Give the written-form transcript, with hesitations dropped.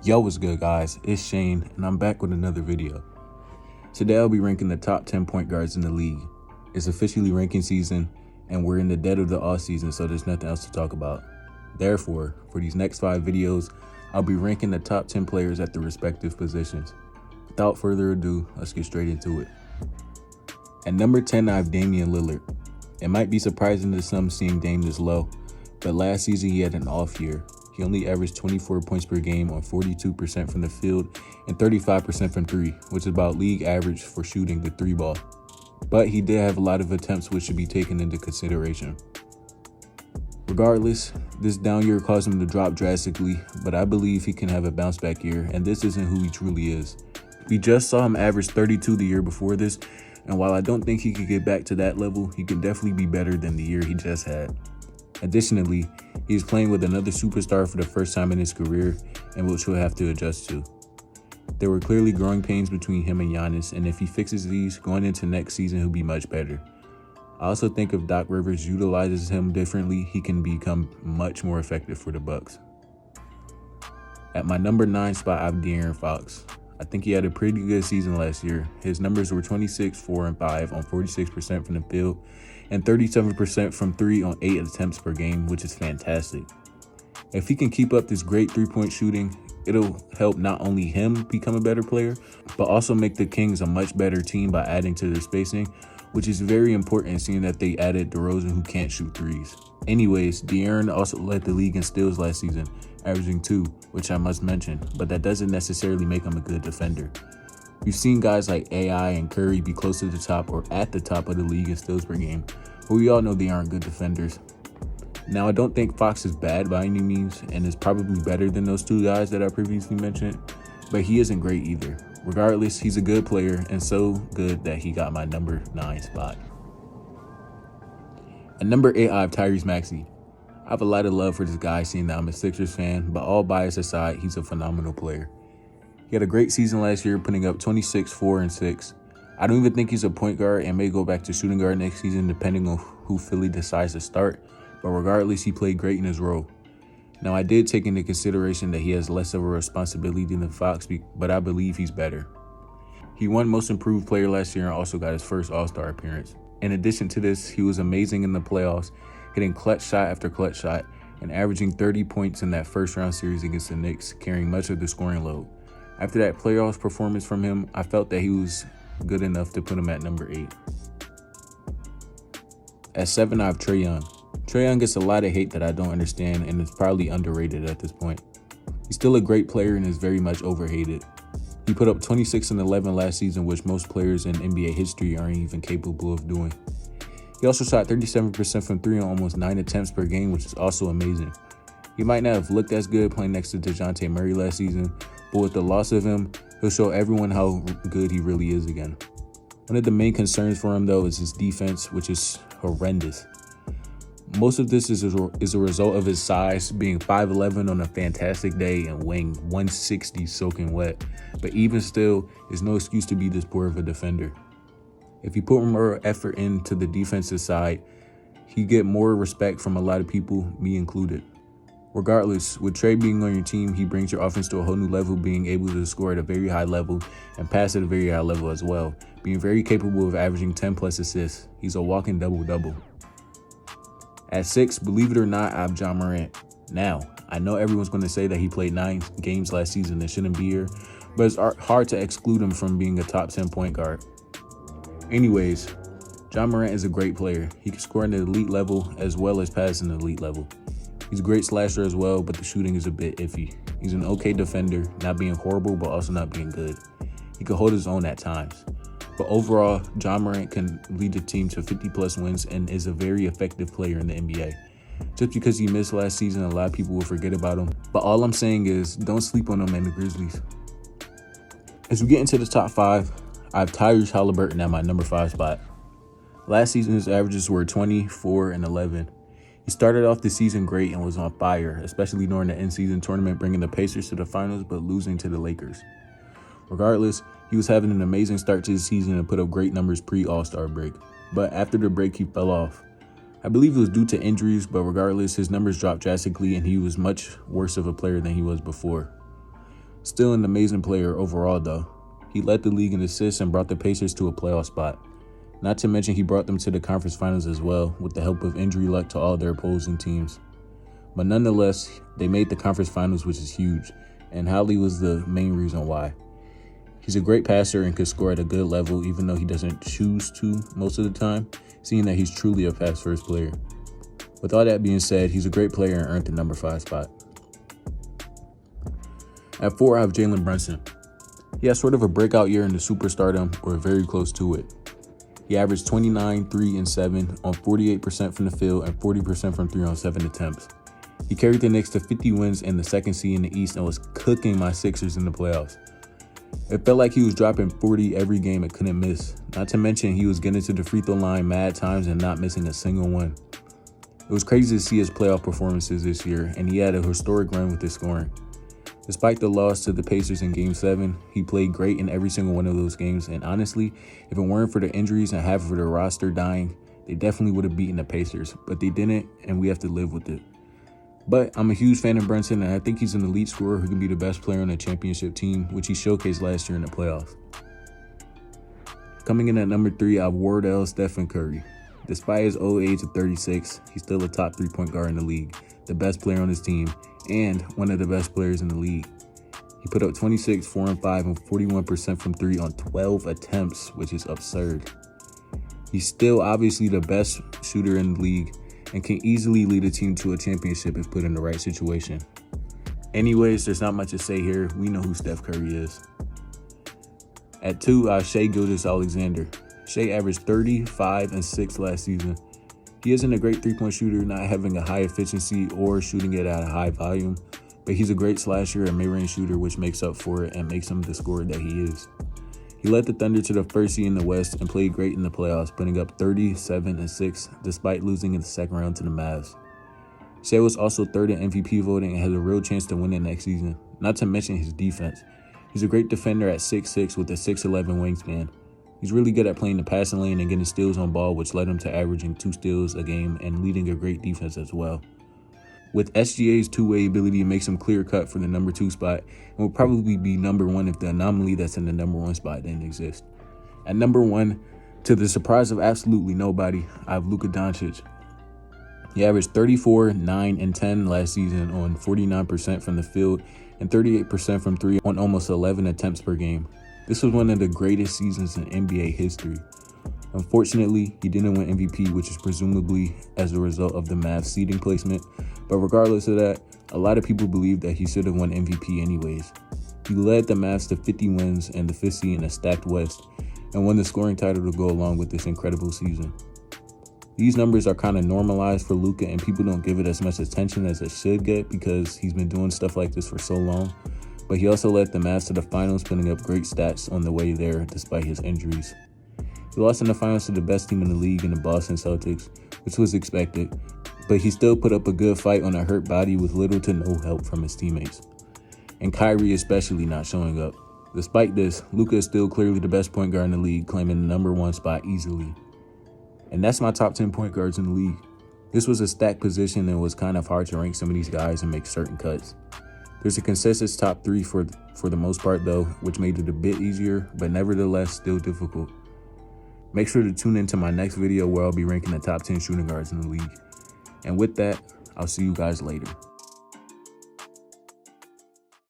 Yo, what's good, guys? It's Shane, and I'm back with another video. Today, I'll be ranking the top 10 point guards in the league. It's officially ranking season, and we're in the dead of the off season, so there's nothing else to talk about. Therefore, for these next 5 videos, I'll be ranking the top 10 players at their respective positions. Without further ado, let's get straight into it. At number 10, I have Damian Lillard. It might be surprising to some seeing Dame this low, but last season he had an off year. He only averaged 24 points per game on 42% from the field and 35% from three, which is about league average for shooting the three ball. But he did have a lot of attempts which should be taken into consideration. Regardless, this down year caused him to drop drastically, but I believe he can have a bounce back year, and this isn't who he truly is. We just saw him average 32 the year before this, and while I don't think he could get back to that level, he can definitely be better than the year he just had. Additionally, he is playing with another superstar for the first time in his career, and which he'll have to adjust to. There were clearly growing pains between him and Giannis, and if he fixes these, going into next season, he'll be much better. I also think if Doc Rivers utilizes him differently, he can become much more effective for the Bucks. At my number 9 spot, I have De'Aaron Fox. I think he had a pretty good season last year. His numbers were 26, 4, and 5 on 46% from the field and 37% from 3 on 8 attempts per game, which is fantastic. If he can keep up this great three-point shooting, it'll help not only him become a better player, but also make the Kings a much better team by adding to their spacing, which is very important seeing that they added DeRozan, who can't shoot threes. Anyways, De'Aaron also led the league in steals last season, averaging 2, which I must mention, but that doesn't necessarily make him a good defender. We've seen guys like AI and Curry be close to the top or at the top of the league in steals per game, but we all know they aren't good defenders. Now, I don't think Fox is bad by any means and is probably better than those 2 guys that I previously mentioned, but he isn't great either. Regardless, he's a good player and so good that he got my number 9 spot. At number 8, I have Tyrese Maxey. I have a lot of love for this guy, seeing that I'm a Sixers fan, but all bias aside, he's a phenomenal player. He had a great season last year, putting up 26, 4, and 6. I don't even think he's a point guard and may go back to shooting guard next season depending on who Philly decides to start, but regardless, he played great in his role. Now, I did take into consideration that he has less of a responsibility than Fox, but I believe he's better. He won Most Improved Player last year and also got his first All-Star appearance. In addition to this, he was amazing in the playoffs, hitting clutch shot after clutch shot and averaging 30 points in that first-round series against the Knicks, carrying much of the scoring load. After that playoffs performance from him, I felt that he was good enough to put him at number 8. At 7, I have Trae Young. Trae Young gets a lot of hate that I don't understand and is probably underrated at this point. He's still a great player and is very much overhated. He put up 26 and 11 last season, which most players in NBA history aren't even capable of doing. He also shot 37% from 3 on almost 9 attempts per game, which is also amazing. He might not have looked as good playing next to DeJounte Murray last season, but with the loss of him, he'll show everyone how good he really is again. One of the main concerns for him, though, is his defense, which is horrendous. Most of this is a result of his size, being 5'11" on a fantastic day and weighing 160 soaking wet, but even still, is no excuse to be this poor of a defender. If you put more effort into the defensive side, he'd get more respect from a lot of people, me included. Regardless, with Trae being on your team, he brings your offense to a whole new level, being able to score at a very high level and pass at a very high level as well, being very capable of averaging 10 plus assists. He's a walking double-double. At 6, believe it or not, I have Ja Morant. Now, I know everyone's going to say that he played 9 games last season and shouldn't be here, but it's hard to exclude him from being a top 10 point guard. Anyways, Ja Morant is a great player. He can score at an elite level as well as pass at an elite level. He's a great slasher as well, but the shooting is a bit iffy. He's an okay defender, not being horrible, but also not being good. He can hold his own at times. But overall, Ja Morant can lead the team to 50-plus wins and is a very effective player in the NBA. Just because he missed last season, a lot of people will forget about him. But all I'm saying is, don't sleep on him and the Grizzlies. As we get into the top 5, I have Tyrese Halliburton at my number 5 spot. Last season, his averages were 20, 4, and 11. He started off the season great and was on fire, especially during the in-season tournament, bringing the Pacers to the finals but losing to the Lakers. Regardless, he was having an amazing start to the season and put up great numbers pre-All-Star break. But after the break, he fell off. I believe it was due to injuries, but regardless, his numbers dropped drastically and he was much worse of a player than he was before. Still an amazing player overall though. He led the league in assists and brought the Pacers to a playoff spot. Not to mention he brought them to the conference finals as well, with the help of injury luck to all their opposing teams. But nonetheless, they made the conference finals, which is huge, and Howley was the main reason why. He's a great passer and could score at a good level even though he doesn't choose to most of the time, seeing that he's truly a pass-first player. With all that being said, he's a great player and earned the number 5 spot. At 4, I have Jalen Brunson. He had sort of a breakout year in the superstardom, or very close to it. He averaged 29, 3, and 7 on 48% from the field and 40% from 3 on 7 attempts. He carried the Knicks to 50 wins and the second seed in the East and was cooking my Sixers in the playoffs. It felt like he was dropping 40 every game and couldn't miss. Not to mention he was getting to the free throw line mad times and not missing a single one. It was crazy to see his playoff performances this year, and he had a historic run with his scoring. Despite the loss to the Pacers in Game 7, he played great in every single one of those games, and honestly, if it weren't for the injuries and half of the roster dying, they definitely would have beaten the Pacers, but they didn't, and we have to live with it. But I'm a huge fan of Brunson, and I think he's an elite scorer who can be the best player on a championship team, which he showcased last year in the playoffs. Coming in at number 3, I have Wardell Stephen Curry. Despite his old age of 36, he's still a top 3-point guard in the league, the best player on his team, and one of the best players in the league. He put up 26, 4, and 5, and 41% from 3 on 12 attempts, which is absurd. He's still obviously the best shooter in the league and can easily lead a team to a championship if put in the right situation. Anyways, there's not much to say here. We know who Steph Curry is. At 2, I have Shai Gilgeous-Alexander. Shai averaged 35 and 6 last season. He isn't a great 3-point shooter, not having a high efficiency or shooting it at a high volume, but he's a great slasher and mid-range shooter, which makes up for it and makes him the scorer that he is. He led the Thunder to the first seed in the West and played great in the playoffs, putting up 37 and 6 despite losing in the second round to the Mavs. Shai was also third in MVP voting and has a real chance to win it next season, not to mention his defense. He's a great defender at 6'6" with a 6'11" wingspan. He's really good at playing the passing lane and getting steals on ball, which led him to averaging 2 steals a game and leading a great defense as well. With SGA's two-way ability, it makes him clear-cut for the number 2 spot and will probably be number 1 if the anomaly that's in the number 1 spot didn't exist. At number 1, to the surprise of absolutely nobody, I have Luka Doncic. He averaged 34, 9, and 10 last season on 49% from the field and 38% from 3 on almost 11 attempts per game. This was one of the greatest seasons in NBA history. Unfortunately, he didn't win MVP, which is presumably as a result of the Mavs seeding placement, but regardless of that, a lot of people believe that he should have won MVP anyways. He led the Mavs to 50 wins and the 5th seed in a stacked West, and won the scoring title to go along with this incredible season. These numbers are kind of normalized for Luka, and people don't give it as much attention as it should get because he's been doing stuff like this for so long. But he also led the Mavs to the finals, putting up great stats on the way there despite his injuries. He lost in the finals to the best team in the league in the Boston Celtics, which was expected, but he still put up a good fight on a hurt body with little to no help from his teammates. And Kyrie especially not showing up. Despite this, Luka is still clearly the best point guard in the league, claiming the number 1 spot easily. And that's my top 10 point guards in the league. This was a stacked position and was kind of hard to rank some of these guys and make certain cuts. There's a consensus top 3 for the most part though, which made it a bit easier, but nevertheless still difficult. Make sure to tune into my next video where I'll be ranking the top 10 shooting guards in the league. And with that, I'll see you guys later.